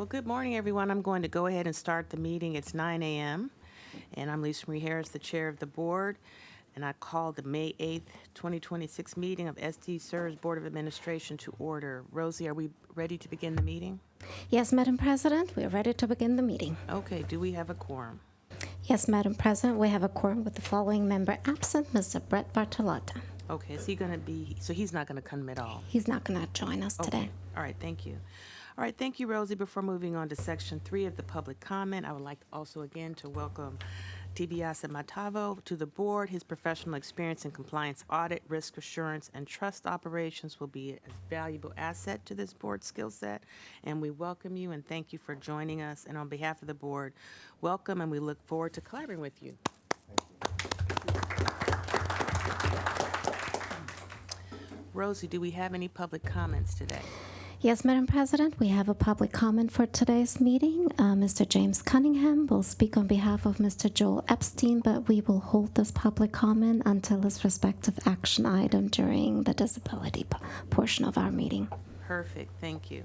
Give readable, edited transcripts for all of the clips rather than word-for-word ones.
Well, good morning, everyone. I'm going to go ahead and start the meeting. It's 9 a.m., and I'm Lisa Marie Harris, the chair of the board, and I call the May 8th, 2026 meeting of SDCERS Board of Administration to order. Rosie, are we ready to begin the meeting? Yes, Madam President, we are ready to begin the meeting. Okay, do we have a quorum? Yes, Madam President, we have a quorum with the following member absent, Mr. Brett Bartolotta. Okay, is he going to be, so he's not going to come at all? He's not going to join us today. All right, thank you. All right, thank you, Rosie. Before moving on to Section 3 of the public comment, I would like also again to welcome Tibiasa Matavo to the board. His professional experience in compliance audit, risk assurance, and trust operations will be a valuable asset to this board skill set. And we welcome you and thank you for joining us. And on behalf of the board, welcome, and we look forward to collaborating with you. Rosie, do we have any public comments today? Yes, Madam President, we have a public comment for today's meeting. Mr. James Cunningham will speak on behalf of Mr. Joel Epstein, but we will hold this public comment until his respective action item during the disability portion of our meeting. Perfect, thank you.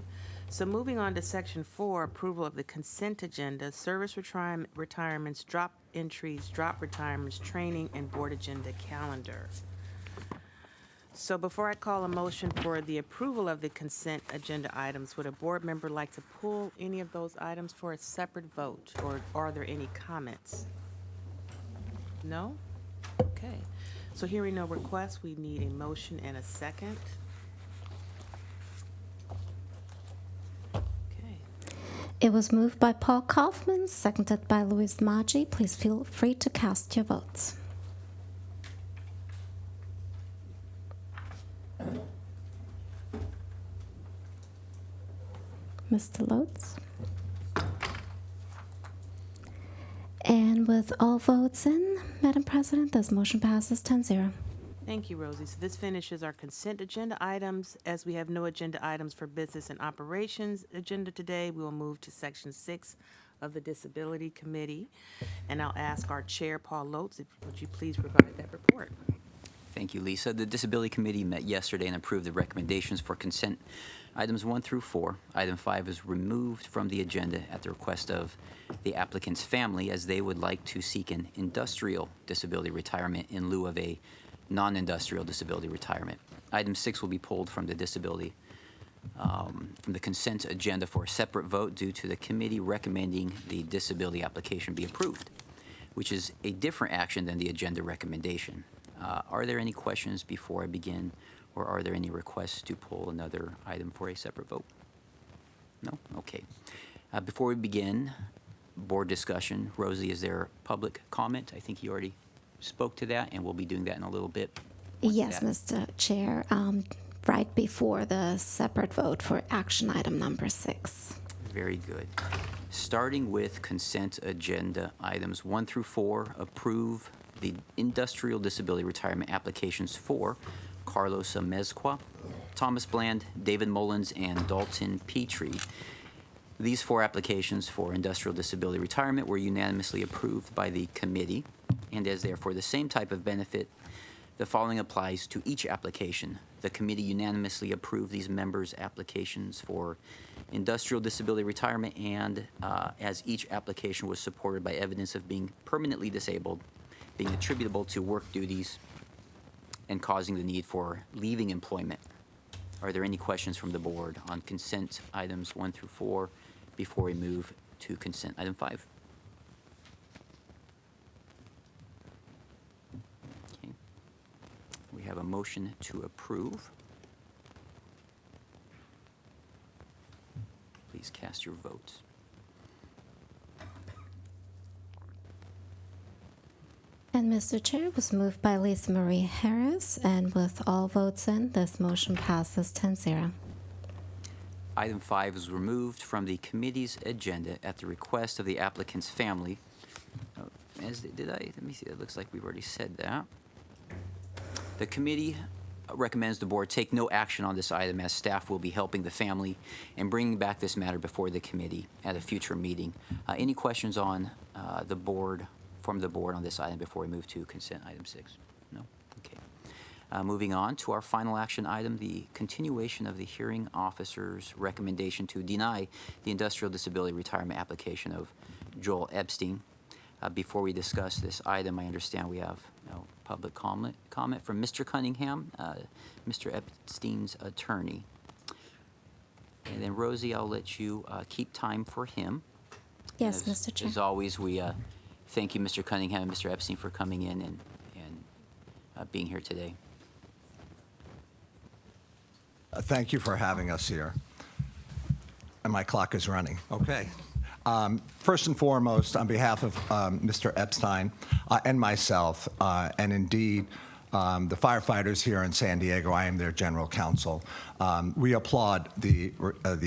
So moving on to Section 4, approval of the consent agenda, service retirements, drop entries, drop retirements, training, and board agenda calendar. So before I call a motion for the approval of the consent agenda items, would a board member like to pull any of those items for a separate vote, or are there any comments? No? Okay. So hearing no requests, we need a motion and a second. Okay. It was moved by Paul Kaufman, seconded by Louise Maggi. Please feel free to cast your votes. Mr. Lotes. And with all votes in, Madam President, this motion passes 10-0. Thank you, Rosie. So this finishes our consent agenda items. As we have no agenda items for business and operations agenda today, we will move to Section 6 of the Disability Committee. And I'll ask our chair, Paul Lotes, would you please provide that report? Thank you, Lisa. The Disability Committee met yesterday and approved the recommendations for consent items 1 through 4. Item 5 is removed from the agenda at the request of the applicant's family, as they would like to seek an industrial disability retirement in lieu of a non-industrial disability retirement. Item 6 will be pulled from the from the consent agenda for a separate vote due to the committee recommending the disability application be approved, which is a different action than the agenda recommendation. Are there any questions before I begin, or are there any requests to pull another item for a separate vote? No? Okay. Before we begin, board discussion. Rosie, is there public comment? I think you already spoke to that, and we'll be doing that in a little bit. Yes, Mr. Chair. Right before the separate vote for action item number 6. Very good. Starting with consent agenda items 1 through 4, approve the industrial disability retirement applications for Carlos Amezcua, Thomas Bland, David Mullins, and Dalton Petrie. These 4 applications for industrial disability retirement were unanimously approved by the committee, and as they are for the same type of benefit, the following applies to each application. The committee unanimously approved these members' applications for industrial disability retirement, and as each application was supported by evidence of being permanently disabled, being attributable to work duties, and causing the need for leaving employment. Are there any questions from the board on consent items 1 through 4 before we move to consent item 5? Okay. We have a motion to approve. Please cast your votes. And Mr. Chair, was moved by Lisa Marie Harris, and with all votes in, this motion passes 10-0. Item 5 is removed from the committee's agenda at the request of the applicant's family. Let me see, it looks like we've already said that. The committee recommends the board take no action on this item, as staff will be helping the family and bringing back this matter before the committee at a future meeting. Any questions on from the board on this item before we move to consent item 6? No? Okay. Moving on to our final action item, the continuation of the hearing officer's recommendation to deny the industrial disability retirement application of Joel Epstein. Before we discuss this item, I understand we have no public comment from Mr. Cunningham, Mr. Epstein's attorney. And then Rosie, I'll let you keep time for him. Yes, Mr. Chair. As always, we thank you, Mr. Cunningham and Mr. Epstein, for coming in and being here today. Thank you for having us here. And my clock is running. Okay. First and foremost, on behalf of Mr. Epstein and myself, and indeed the firefighters here in San Diego, I am their general counsel. We applaud the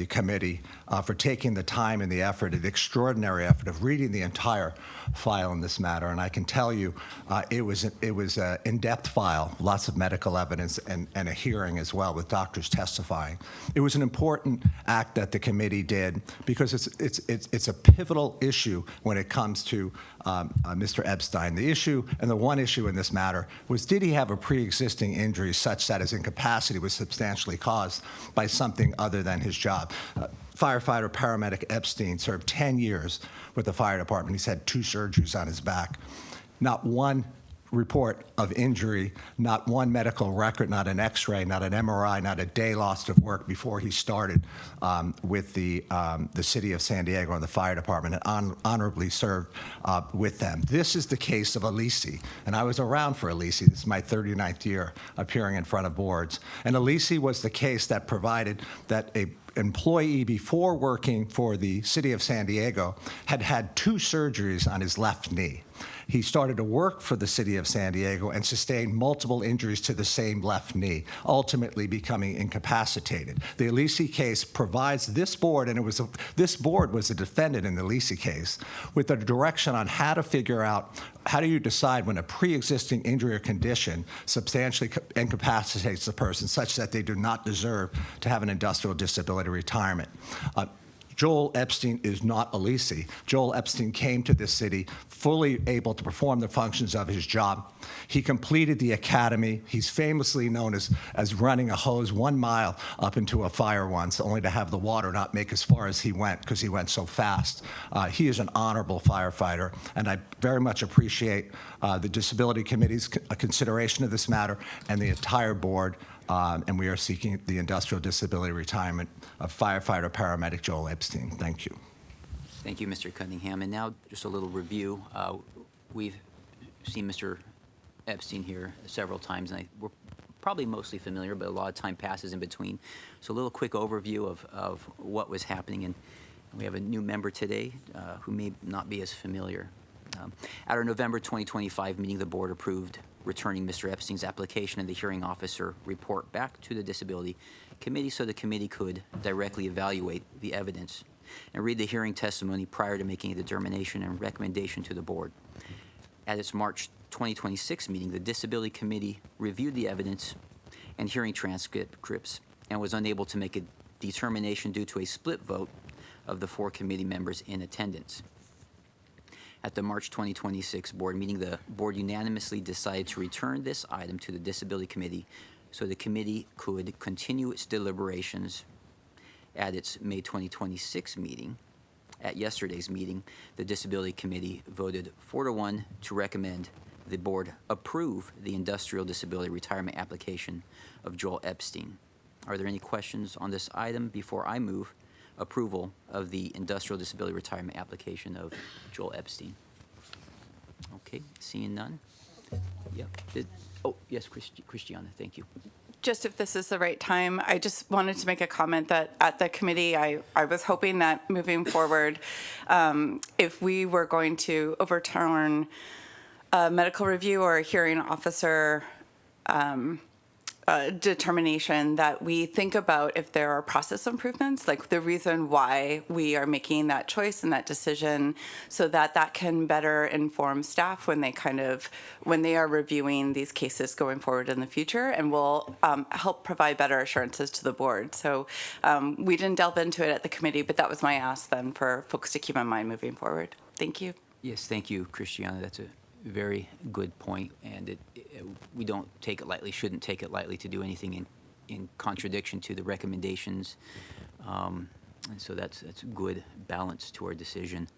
committee for taking the time and the effort, the extraordinary effort of reading the entire file in this matter. And I can tell you, it was an in-depth file, lots of medical evidence, and a hearing as well with doctors testifying. It was an important act that the committee did because it's a pivotal issue when it comes to Mr. Epstein. The issue, and the one issue in this matter, was did he have a pre-existing injury such that his incapacity was substantially caused by something other than his job? Firefighter paramedic Epstein served 10 years with the fire department. He's had 2 surgeries on his back. Not one report of injury, not one medical record, not an x-ray, not an MRI, not a day lost of work before he started with the city of San Diego and the fire department, and honorably served with them. This is the case of Alisi, and I was around for Alisi. This is my 39th year appearing in front of boards. And Alisi was the case that provided that a employee before working for the city of San Diego had 2 surgeries on his left knee. He started to work for the city of San Diego and sustained multiple injuries to the same left knee, ultimately becoming incapacitated. The Alisi case provides this board, and this board was a defendant in the Alisi case, with a direction on how to figure out how do you decide when a pre-existing injury or condition substantially incapacitates the person such that they do not deserve to have an industrial disability retirement. Joel Epstein is not Alisi. Joel Epstein came to this city fully able to perform the functions of his job. He completed the academy. He's famously known as running a hose 1 mile up into a fire once, only to have the water not make as far as he went because he went so fast. He is an honorable firefighter, and I very much appreciate the Disability Committee's consideration of this matter and the entire board. And we are seeking the industrial disability retirement of firefighter paramedic Joel Epstein. Thank you. Thank you, Mr. Cunningham. And now just a little review. We've seen Mr. Epstein here several times, and we're probably mostly familiar, but a lot of time passes in between. So a little quick overview of what was happening. And we have a new member today who may not be as familiar. At our November 2025 meeting, the board approved returning Mr. Epstein's application and the hearing officer report back to the Disability Committee so the committee could directly evaluate the evidence and read the hearing testimony prior to making a determination and recommendation to the board. At its March 2026 meeting, the Disability Committee reviewed the evidence and hearing transcripts and was unable to make a determination due to a split vote of the 4 committee members in attendance. At the March 2026 board meeting, the board unanimously decided to return this item to the Disability Committee so the committee could continue its deliberations at its May 2026 meeting. At yesterday's meeting, the Disability Committee voted 4-1 to recommend the board approve the industrial disability retirement application of Joel Epstein. Are there any questions on this item before I move approval of the industrial disability retirement application of Joel Epstein? Okay, seeing none. Yep. Oh, yes, Christiana, thank you. Just if this is the right time, I just wanted to make a comment that at the committee, I was hoping that moving forward, if we were going to overturn a medical review or a hearing officer determination, that we think about if there are process improvements, like the reason why we are making that choice and that decision, so that that can better inform staff when they are reviewing these cases going forward in the future, and will help provide better assurances to the board. So we didn't delve into it at the committee, but that was my ask then for folks to keep in mind moving forward. Thank you. Yes, thank you, Christiana. That's very good point, and we don't take it lightly, shouldn't take it lightly to do anything in contradiction to the recommendations. And so that's a good balance to our decision.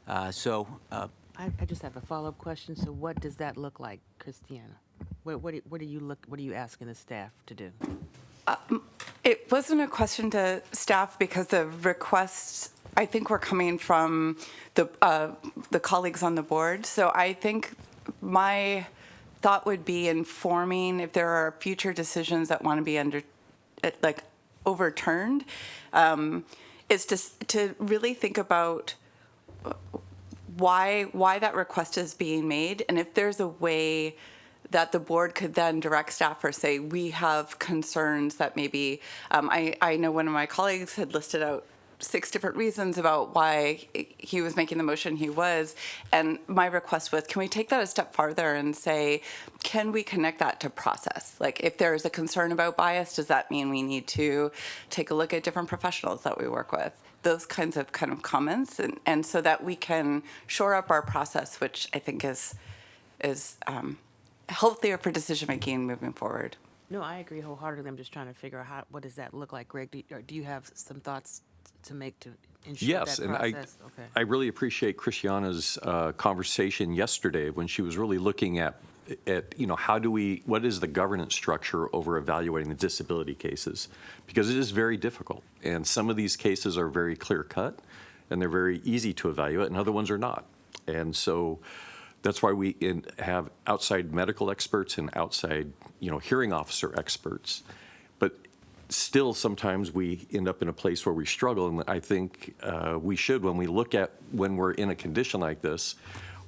I just have a follow-up question. So what does that look like, Christiana? What are you asking the staff to do? It wasn't a question to staff because the requests, I think, were coming from the colleagues on the board. So I think my thought would be informing if there are future decisions that want to be overturned, is to really think about why that request is being made, and if there's a way that the board could then direct staff or say, we have concerns that maybe, I know one of my colleagues had listed out 6 different reasons about why he was making the motion he was, and my request was, can we take that a step farther and say, can we connect that to process? Like, if there's a concern about bias, does that mean we need to take a look at different professionals that we work with? Those kinds of comments, and so that we can shore up our process, which I think is healthier for decision making moving forward. No, I agree wholeheartedly. I'm just trying to figure out what does that look like, Greg? Do you have some thoughts to make to ensure Yes, that and process? Okay. I really appreciate Christiana's conversation yesterday when she was really looking at what is the governance structure over evaluating the disability cases, because it is very difficult, and some of these cases are very clear cut and they're very easy to evaluate, and other ones are not. And so that's why we have outside medical experts and outside hearing officer experts, but still sometimes we end up in a place where we struggle. And I think we should, when we're in a condition like this,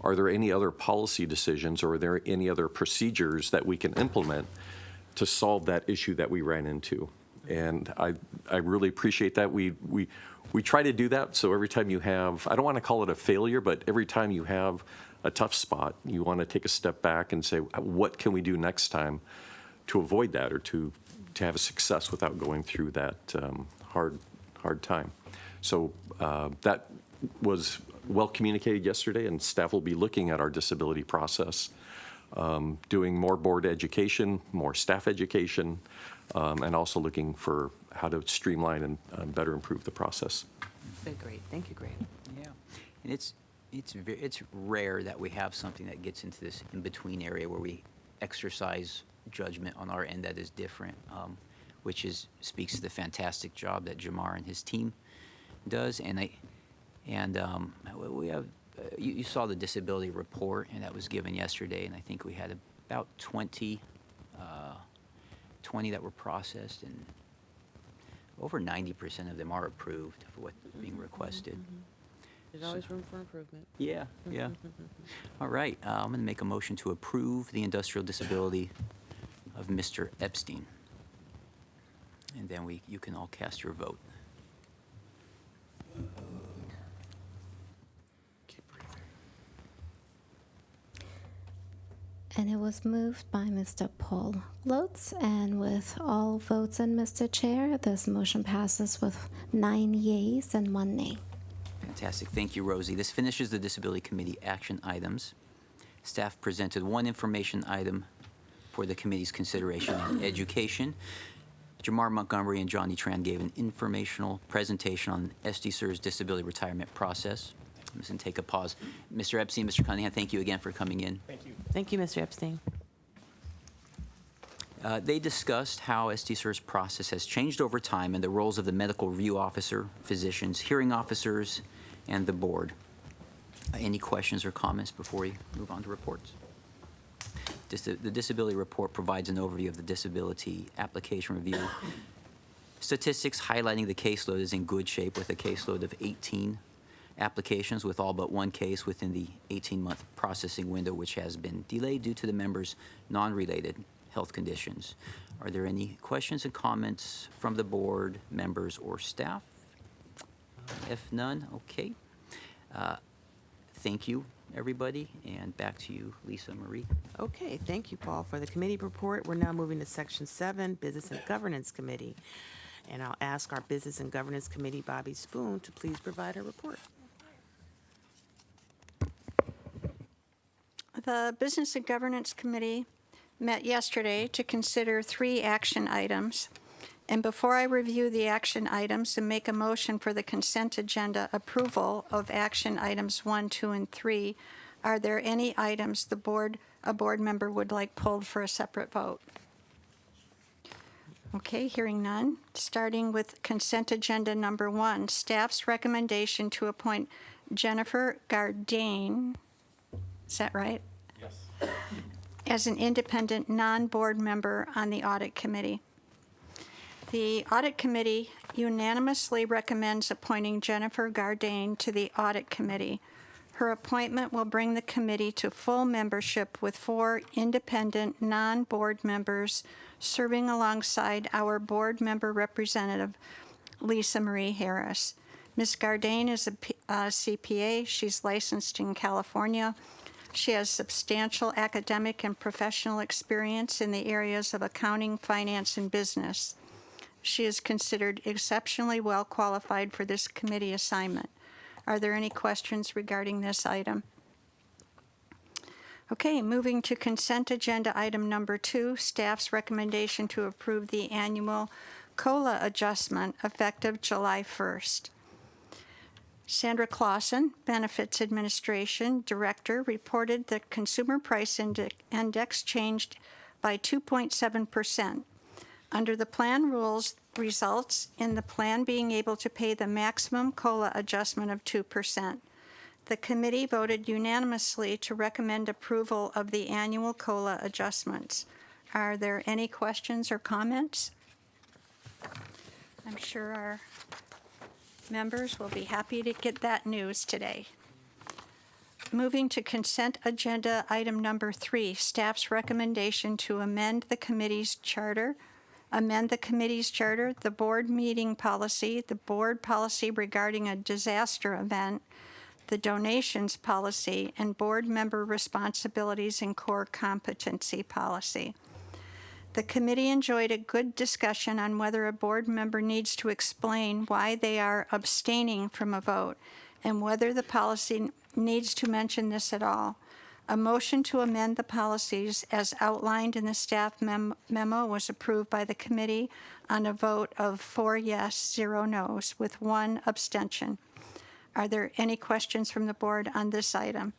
are there any other policy decisions or are there any other procedures that we can implement to solve that issue that we ran into? And I really appreciate that. We try to do that. So every time you have, I don't want to call it a failure, but every time you have a tough spot, you want to take a step back and say, what can we do next time to avoid that, or to have a success without going through that hard time? So that was well communicated yesterday, and staff will be looking at our disability process, doing more board education, more staff education, and also looking for how to streamline and better improve the process. Okay, great. Thank you, Greg. Yeah, and it's rare that we have something that gets into this in-between area where we exercise judgment on our end that is different, which speaks to the fantastic job that Jamar and his team does. And we have, you saw the disability report, and that was given yesterday, and I think we had about 20 that were processed, and over 90% of them are approved for what's being requested. There's always room for improvement. Yeah. All right, I'm going to make a motion to approve the industrial disability of Mr. Epstein. And then you can all cast your vote. And it was moved by Mr. Paul Lutz, and with all votes in, Mr. Chair, this motion passes with 9 yeas and 1 nay. Fantastic. Thank you, Rosie. This finishes the Disability Committee action items. Staff presented 1 information item for the committee's consideration in education. Jamar Montgomery and Johnny Tran gave an informational presentation on SDCERS disability retirement process. I'm just going to take a pause. Mr. Epstein, Mr. Cunningham, thank you again for coming in. Thank you. Thank you, Mr. Epstein. They discussed how SDCERS process has changed over time and the roles of the medical review officer, physicians, hearing officers, and the board. Any questions or comments before we move on to reports? The disability report provides an overview of the disability application review. Statistics highlighting the caseload is in good shape, with a caseload of 18 applications, with all but 1 case within the 18-month processing window, which has been delayed due to the members' non-related health conditions. Are there any questions and comments from the board, members, or staff? If none, okay. Thank you, everybody, and back to you, Lisa Marie. Okay, thank you, Paul. For the committee report, we're now moving to Section 7, Business and Governance Committee. And I'll ask our Business and Governance Committee, Bobby Spoon, to please provide a report. The Business and Governance Committee met yesterday to consider 3 action items. And before I review the action items and make a motion for the consent agenda approval of action items 1, 2, and 3, are there any items a board member would like pulled for a separate vote? Okay, hearing none. Starting with consent agenda number 1, staff's recommendation to appoint Jennifer Gardane, is that right? Yes. As an independent, non-board member on the Audit Committee. The Audit Committee unanimously recommends appointing Jennifer Gardane to the Audit Committee. Her appointment will bring the committee to full membership with 4 independent, non-board members serving alongside our board member representative, Lisa Marie Harris. Ms. Gardane is a CPA. She's licensed in California. She has substantial academic and professional experience in the areas of accounting, finance, and business. She is considered exceptionally well qualified for this committee assignment. Are there any questions regarding this item? Okay, moving to consent agenda item number 2, staff's recommendation to approve the annual COLA adjustment effective July 1st. Sandra Clausen, Benefits Administration Director, reported that Consumer Price Index changed by 2.7%. Under the plan rules, results in the plan being able to pay the maximum COLA adjustment of 2%. The committee voted unanimously to recommend approval of the annual COLA adjustments. Are there any questions or comments? I'm sure our members will be happy to get that news today. Moving to consent agenda item number 3, staff's recommendation to amend the committee's charter, the board meeting policy, the board policy regarding a disaster event, the donations policy, and board member responsibilities and core competency policy. The committee enjoyed a good discussion on whether a board member needs to explain why they are abstaining from a vote and whether the policy needs to mention this at all. A motion to amend the policies as outlined in the staff memo was approved by the committee on a vote of 4 yes, 0 no's, with 1 abstention. Are there any questions from the board on this item?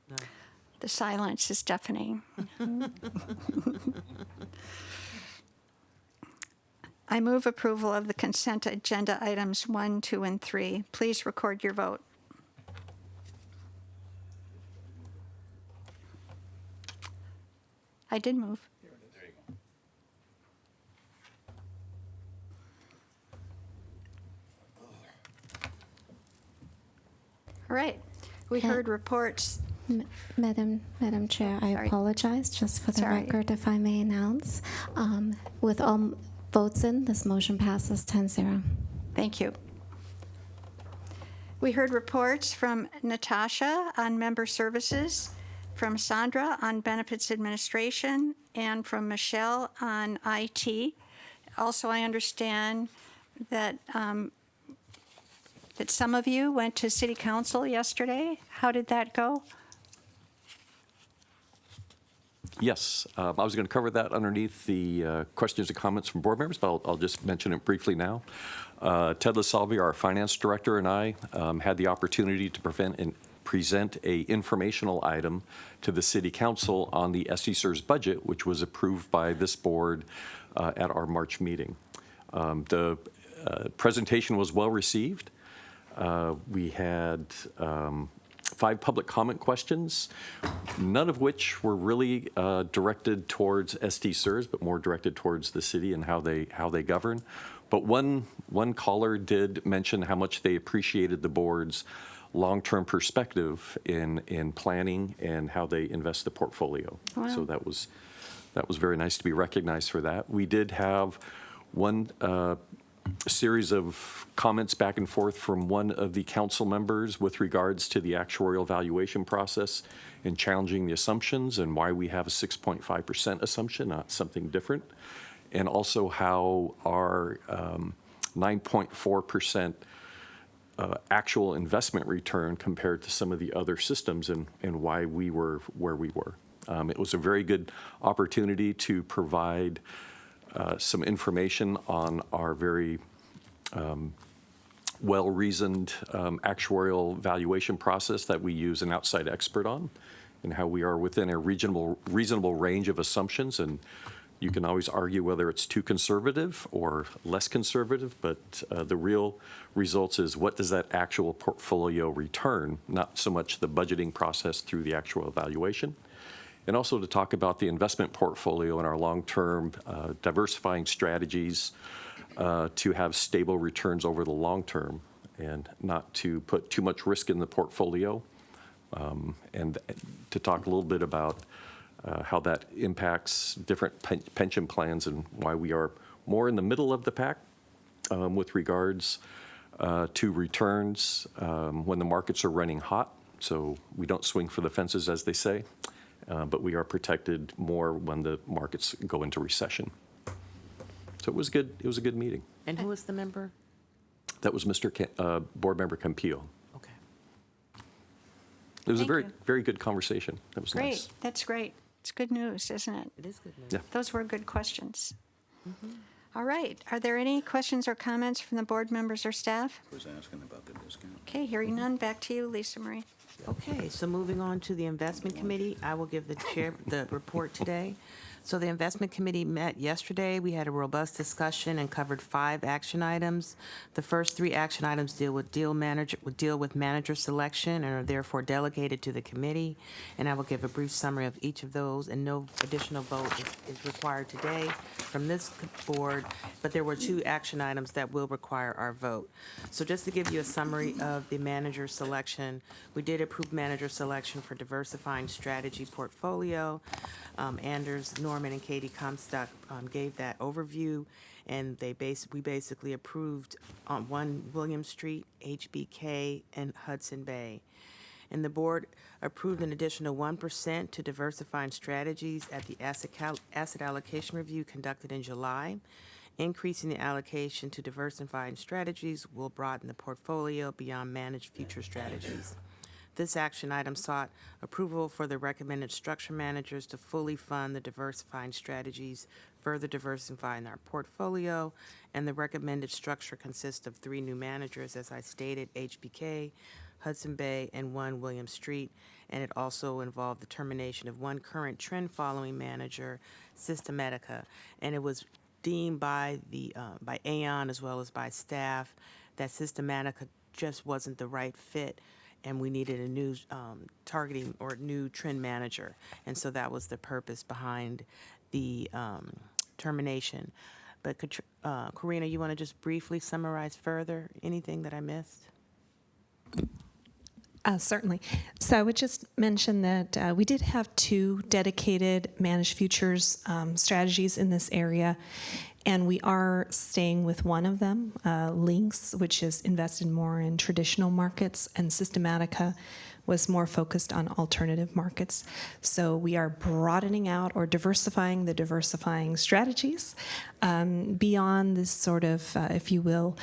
No. The silence is deafening. I move approval of the consent agenda items 1, 2, and 3. Please record your vote. I did move. All right. We heard reports. Madam Chair, I Sorry. apologize, just for the Sorry. record, if I may announce. With all votes in, this motion passes 10-0. Thank you. We heard reports from Natasha on member services, from Sandra on benefits administration, and from Michelle on IT. Also, I understand that that some of you went to City Council yesterday. How did that go? Yes, I was going to cover that underneath the questions and comments from board members, but I'll just mention it briefly now. Ted LaSalvia, our finance director, and I had the opportunity to present a informational item to the City Council on the SDCERS budget, which was approved by this board at our March meeting. The presentation was well received. We had 5 public comment questions, none of which were really directed towards SDCERS, but more directed towards the city and how they govern. But one caller did mention how much they appreciated the board's long-term perspective in planning and how they invest the portfolio. Wow. So that was very nice to be recognized for that. We did have one series of comments back and forth from one of the council members with regards to the actuarial valuation process and challenging the assumptions and why we have a 6.5% assumption, not something different, and also how our 9.4% actual investment return compared to some of the other systems and why we were where we were. It was a very good opportunity to provide some information on our very well-reasoned actuarial valuation process that we use an outside expert on, and how we are within a reasonable range of assumptions. And you can always argue whether it's too conservative or less conservative, but the real results is what does that actual portfolio return, not so much the budgeting process through the actual evaluation. And also to talk about the investment portfolio and our long-term diversifying strategies to have stable returns over the long term and not to put too much risk in the portfolio. And to talk a little bit about how that impacts different pension plans and why we are more in the middle of the pack with regards to returns when the markets are running hot. So we don't swing for the fences, as they say, but we are protected more when the markets go into recession. So it was good. It was a good meeting. And who was the member? That was Board Member Campillo. Okay. It was a Thank very, you. very good conversation. That was Great. nice. That's great. It's good news, isn't it? It is good news. Yeah. Those were good questions. All right. Are there any questions or comments from the board members or staff? Was asking about the discount. Okay, hearing none. Back to you, Lisa Marie. Okay, so moving on to the investment committee, I will give the chair the report today. So the investment committee met yesterday. We had a robust discussion and covered 5 action items. The first 3 action items deal with manager selection and are therefore delegated to the committee. And I will give a brief summary of each of those, and no additional vote is required today from this board, but there were 2 action items that will require our vote. So just to give you a summary of the manager selection, we did approve manager selection for diversifying strategy portfolio. Anders, Norman, and Katie Comstock gave that overview, and we basically approved on 1 William Street, HBK, and Hudson Bay. And the board approved an additional 1% to diversifying strategies at the asset allocation review conducted in July. Increasing the allocation to diversifying strategies will broaden the portfolio beyond managed future strategies. This action item sought approval for the recommended structure managers to fully fund the diversifying strategies, further diversifying our portfolio, and the recommended structure consists of 3 new managers, as I stated, HBK, Hudson Bay, and 1 William Street, and it also involved the termination of 1 current trend-following manager, Systematica, and it was deemed by Aon as well as by staff that Systematica just wasn't the right fit, and we needed a new targeting or new trend manager. And so that was the purpose behind the termination. But Karina, you want to just briefly summarize further anything that I missed? Certainly. So I would just mention that we did have 2 dedicated managed futures strategies in this area, and we are staying with one of them, Lynx, which is invested more in traditional markets, and Systematica was more focused on alternative markets. So we are broadening out or diversifying the diversifying strategies beyond this sort of, if you will,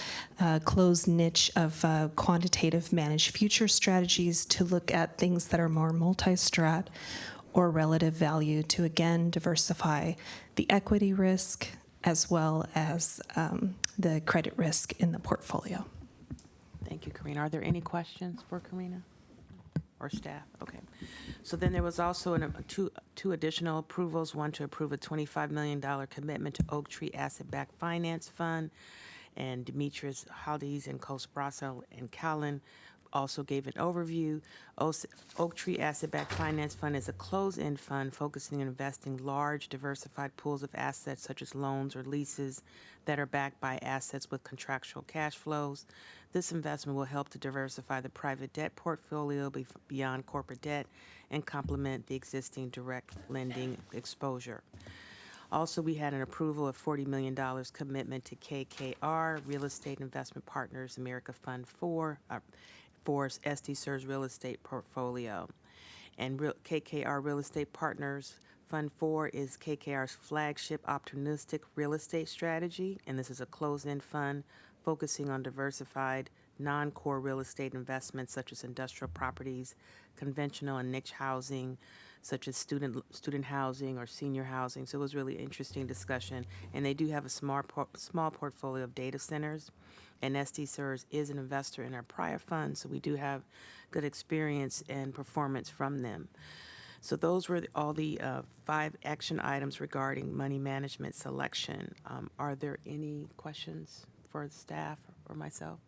closed niche of quantitative managed future strategies to look at things that are more multi-strat or relative value to, again, diversify the equity risk as well as the credit risk in the portfolio. Thank you, Karina. Are there any questions for Karina or staff? Okay. So then there was also two additional approvals, one to approve a $25 million commitment to Oak Tree Asset-Backed Finance Fund, and Demetrius Haldiz and Coast Brasso and Callan also gave an overview. Oak Tree Asset-Backed Finance Fund is a closed-end fund focusing on investing large, diversified pools of assets such as loans or leases that are backed by assets with contractual cash flows. This investment will help to diversify the private debt portfolio beyond corporate debt and complement the existing direct lending exposure. Also, we had an approval of $40 million commitment to KKR, Real Estate Investment Partners America Fund 4, for SDCERS real estate portfolio. And KKR Real Estate Partners Fund 4 is KKR's flagship opportunistic real estate strategy, and this is a closed-end fund focusing on diversified non-core real estate investments such as industrial properties, conventional and niche housing, such as student housing or senior housing. So it was really interesting discussion. And they do have a small portfolio of data centers. And SDCERS is an investor in our prior funds, so we do have good experience and performance from them. So those were all the 5 action items regarding money management selection. Are there any questions for the staff or myself?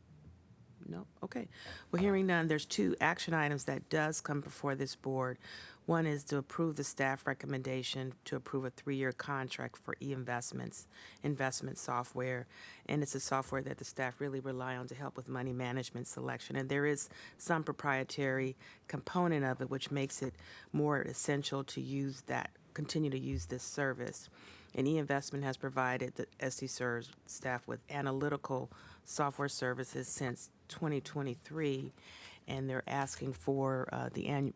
No? Okay. Well, hearing none, there's 2 action items that does come before this board. One is to approve the staff recommendation to approve a 3-year contract for e-investments, investment software. And it's a software that the staff really rely on to help with money management selection. And there is some proprietary component of it, which makes it more essential to use that, continue to use this service. And e-investment has provided the SDCERS staff with analytical software services since 2023, and they're asking for an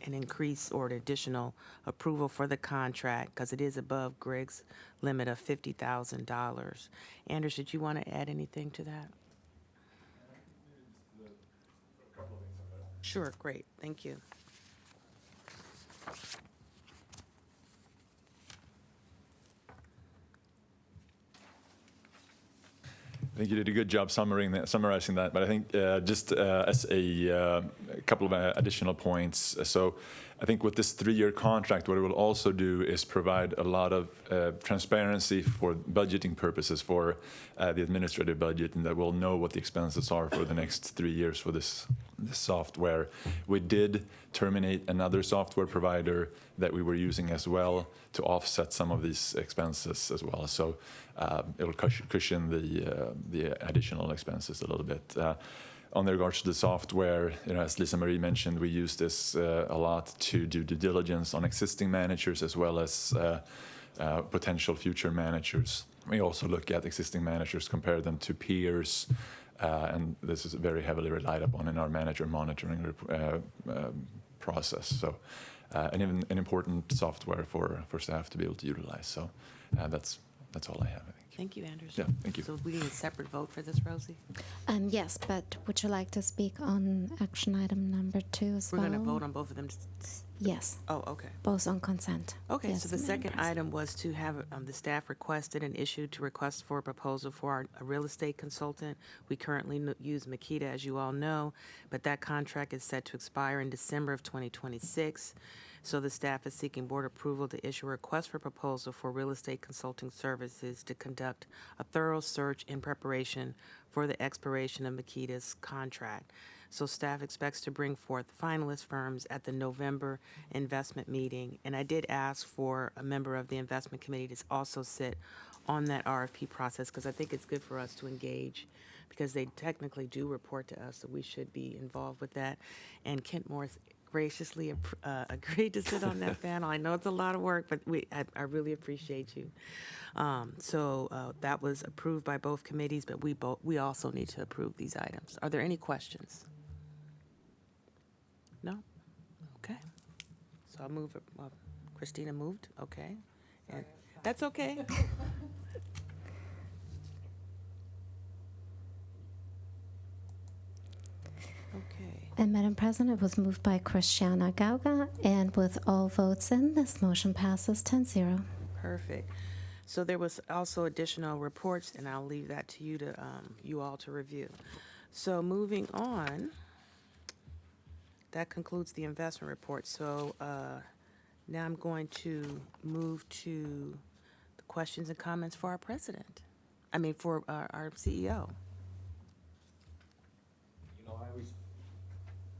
increase or an additional approval for the contract because it is above Greg's limit of $50,000. Anders, did you want to add anything to that? Sure, great, thank you. I think you did a good job summarizing that, but I think just as a couple of additional points. So I think with this 3-year contract, what it will also do is provide a lot of transparency for budgeting purposes for the administrative budget, and that we'll know what the expenses are for the next 3 years for this software. We did terminate another software provider that we were using as well to offset some of these expenses as well. So it will cushion the additional expenses a little bit. On the regards to the software, as Lisa Marie mentioned, we use this a lot to do due diligence on existing managers as well as potential future managers. We also look at existing managers, compare them to peers, and this is very heavily relied upon in our manager monitoring process. So an important software for staff to be able to utilize. So that's all I have, I think. Thank you, Anders. Yeah, thank you. So we need a separate vote for this, Rosie? Yes, but would you like to speak on action item number 2 as We're well? going to vote on both of them. Yes, Oh, okay. both on consent. Okay, Yes, so the Madam second President. item was to have the staff requested and issued to request for a proposal for a real estate consultant. We currently use Makita, as you all know, but that contract is set to expire in December of 2026. So the staff is seeking board approval to issue a request for proposal for real estate consulting services to conduct a thorough search in preparation for the expiration of Makita's contract. So staff expects to bring forth finalist firms at the November investment meeting. And I did ask for a member of the investment committee to also sit on that RFP process because I think it's good for us to engage because they technically do report to us, so we should be involved with that. And Kent Morris graciously agreed to sit on that panel. I know it's a lot of work, but I really appreciate you. So that was approved by both committees, but we also need to approve these items. Are there any questions? No? Okay. So I'll move it. Well, Christina moved. Okay. And that's okay. Okay. And Madam President, it was moved by Christiana Gauga, and with all votes in, this motion passes 10-0. Perfect. So there was also additional reports, and I'll leave that to you to you all to review. So moving on, that concludes the investment report. So now I'm going to move to the questions and comments for our president. I mean, for our CEO.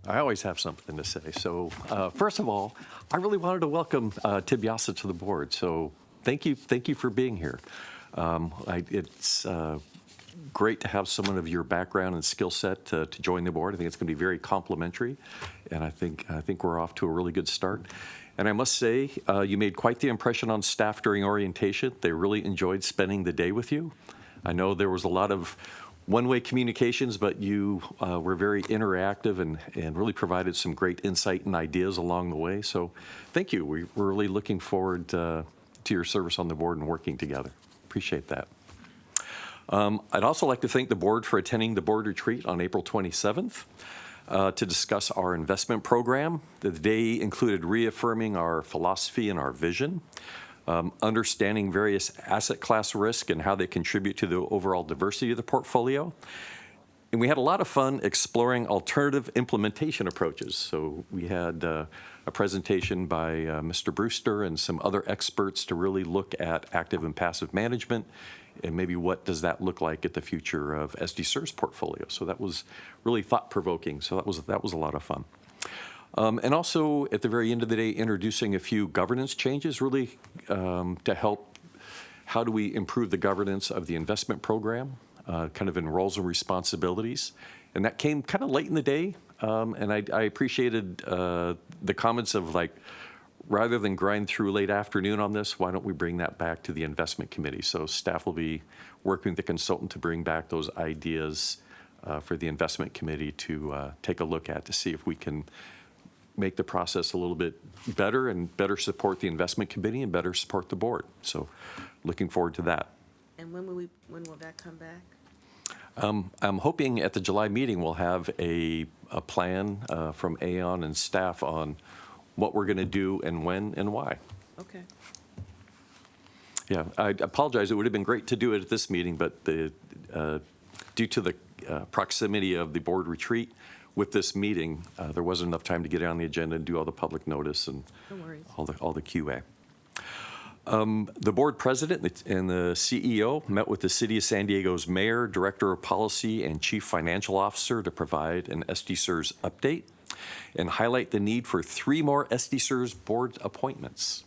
I always have something to say. So first of all, I really wanted to welcome Tibiasa to the board. So thank you for being here. It's great to have someone of your background and skill set to join the board. I think it's going to be very complimentary, and I think we're off to a really good start. And I must say, you made quite the impression on staff during orientation. They really enjoyed spending the day with you. I know there was a lot of one-way communications, but you were very interactive and really provided some great insight and ideas along the way. So thank you. We're really looking forward to your service on the board and working together. Appreciate that. I'd also like to thank the board for attending the board retreat on April 27th to discuss our investment program. The day included reaffirming our philosophy and our vision, understanding various asset class risk and how they contribute to the overall diversity of the portfolio. And we had a lot of fun exploring alternative implementation approaches. So we had a presentation by Mr. Brewster and some other experts to really look at active and passive management and maybe what does that look like at the future of SDCERS portfolio. So that was really thought-provoking. So that was a lot of fun. And also, at the very end of the day, introducing a few governance changes, really to help, how do we improve the governance of the investment program, kind of in roles and responsibilities. And that came kind of late in the day, and I appreciated the comments of like, rather than grind through late afternoon on this, why don't we bring that back to the investment committee? So staff will be working with the consultant to bring back those ideas for the investment committee to take a look at to see if we can make the process a little bit better and better support the investment committee and better support the board. So looking forward to that. And when will that come back? I'm hoping at the July meeting we'll have a plan from Aon and staff on what we're going to do and when and why. Okay. Yeah, I apologize. It would have been great to do it at this meeting, but due to the proximity of the board retreat with this meeting, there wasn't enough time to get it on the agenda and do all the public notice and No worries. all the QA. The board president and the CEO met with the City of San Diego's mayor, director of policy, and chief financial officer to provide an SDCERS update and highlight the need for 3 more SDCERS board appointments.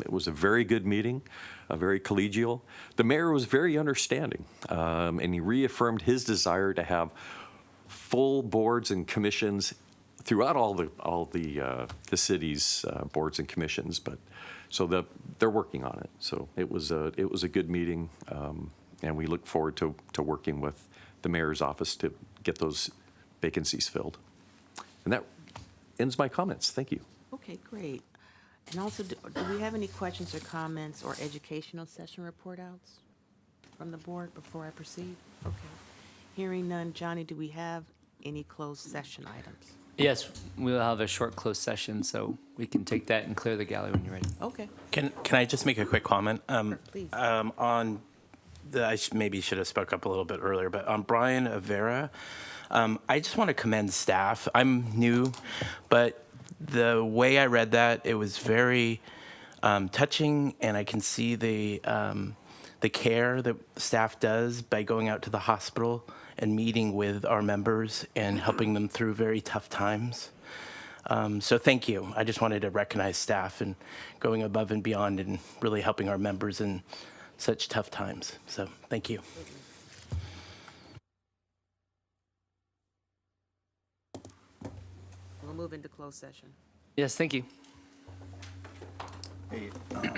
It was a very good meeting, very collegial. The mayor was very understanding, and he reaffirmed his desire to have full boards and commissions throughout all the city's boards and commissions. But so they're working on it. So it was a good meeting, and we look forward to working with the mayor's office to get those vacancies filled. And that ends my comments. Thank you. Okay, great. And also, do we have any questions or comments or educational session report outs from the board before I proceed? Okay. Hearing none, Johnny, do we have any closed session items? Yes, we'll have a short closed session, so we can take that and clear the gallery when you're ready. Okay. Can I just make a quick comment? Please. On the, maybe should have spoke up a little bit earlier, but on Brian Avera, I just want to commend staff. I'm new, but the way I read that, it was very touching, and I can see the care that staff does by going out to the hospital and meeting with our members and helping them through very tough times. So thank you. I just wanted to recognize staff and going above and beyond and really helping our members in such tough times. So thank you. We'll move into closed session. Yes, thank you. Hey,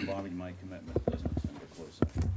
Bobby, my commitment doesn't extend to closed session.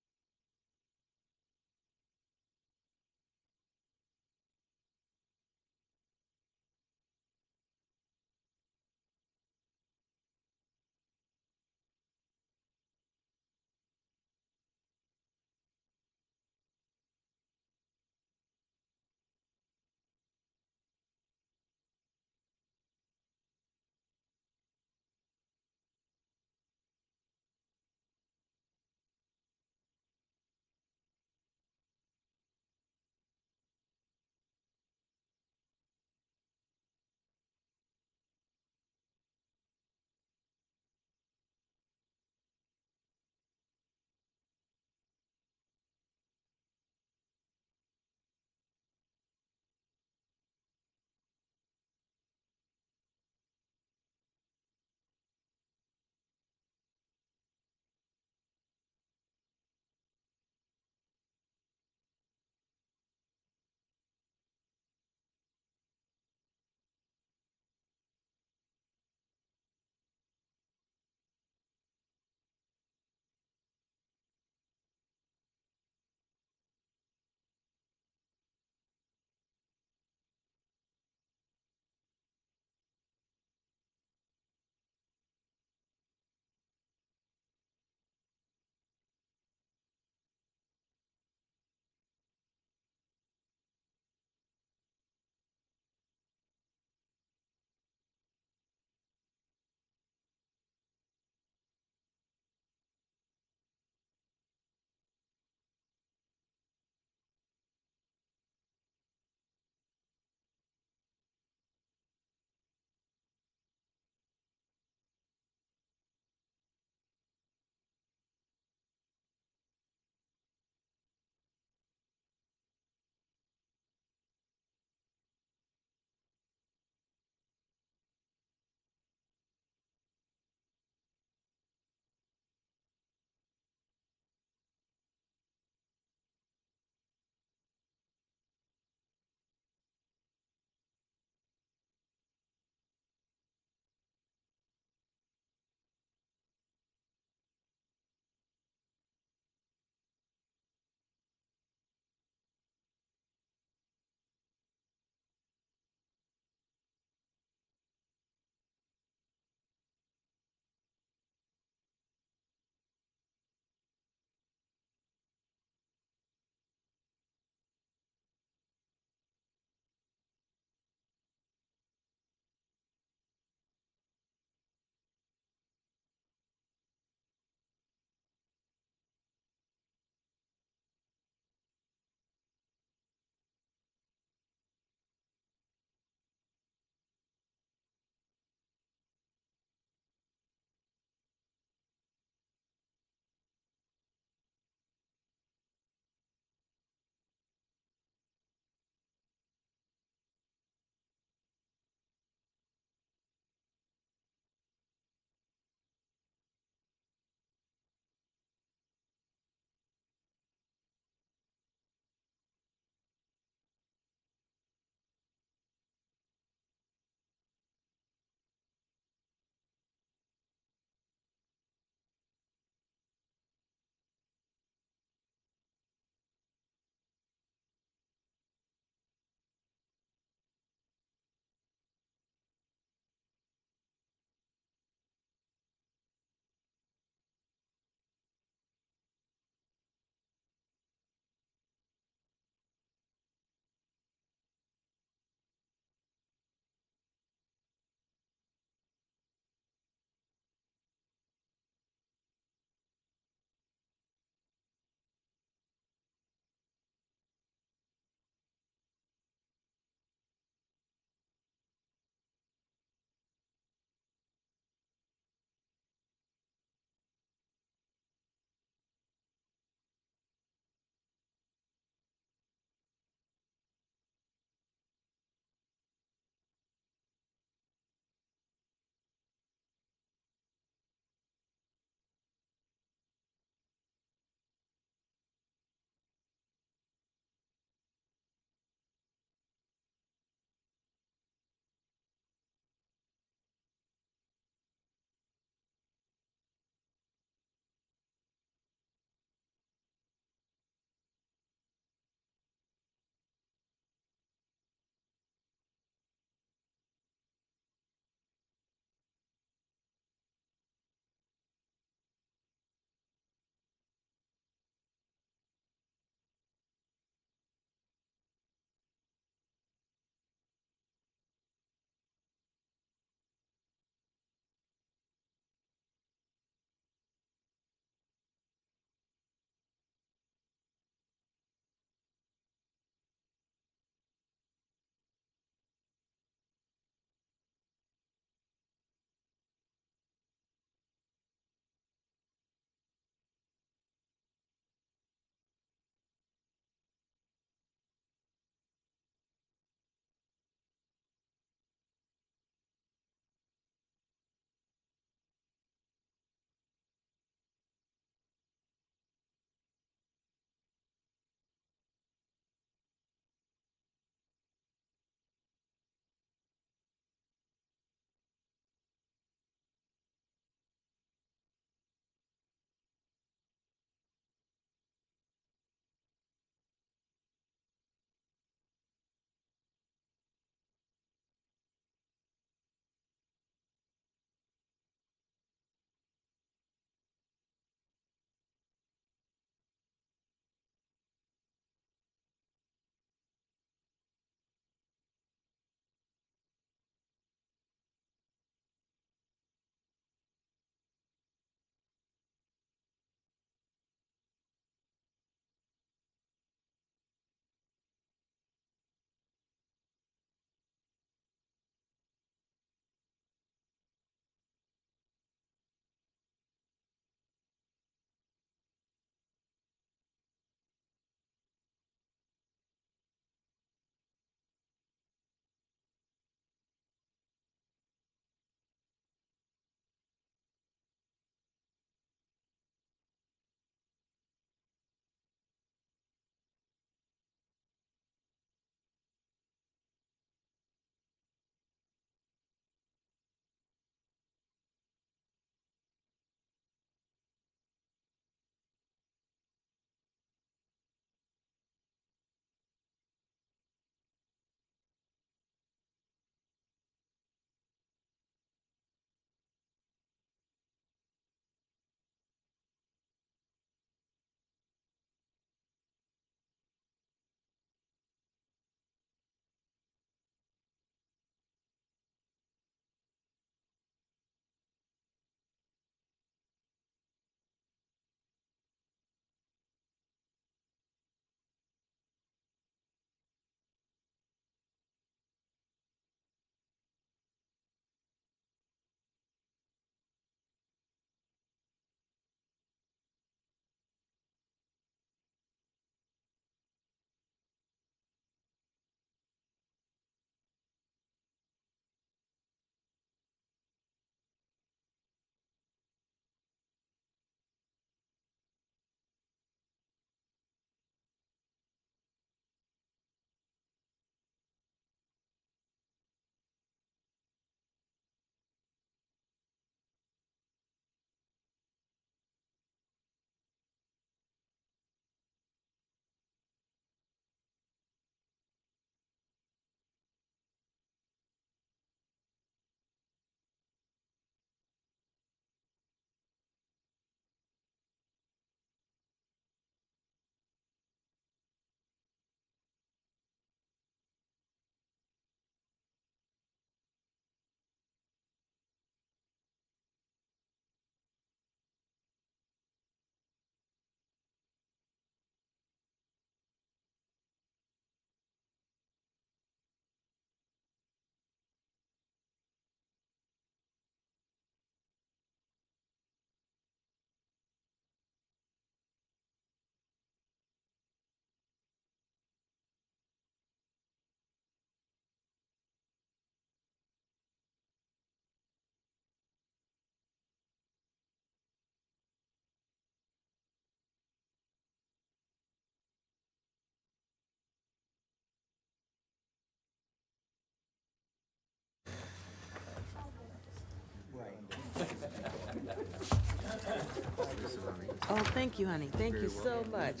Oh, thank you, honey. Thank you so much.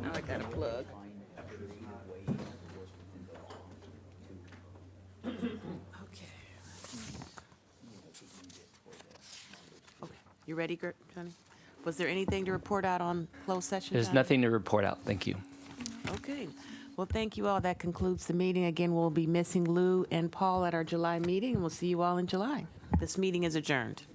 Now I got a plug. Okay. Okay, you ready, Johnny? Was there anything to report out on closed session? There's Johnny? nothing to report out. Thank you. Okay. Well, thank you all. That concludes the meeting. Again, we'll be missing Lou and Paul at our July meeting, and we'll see you all in July. This meeting is adjourned.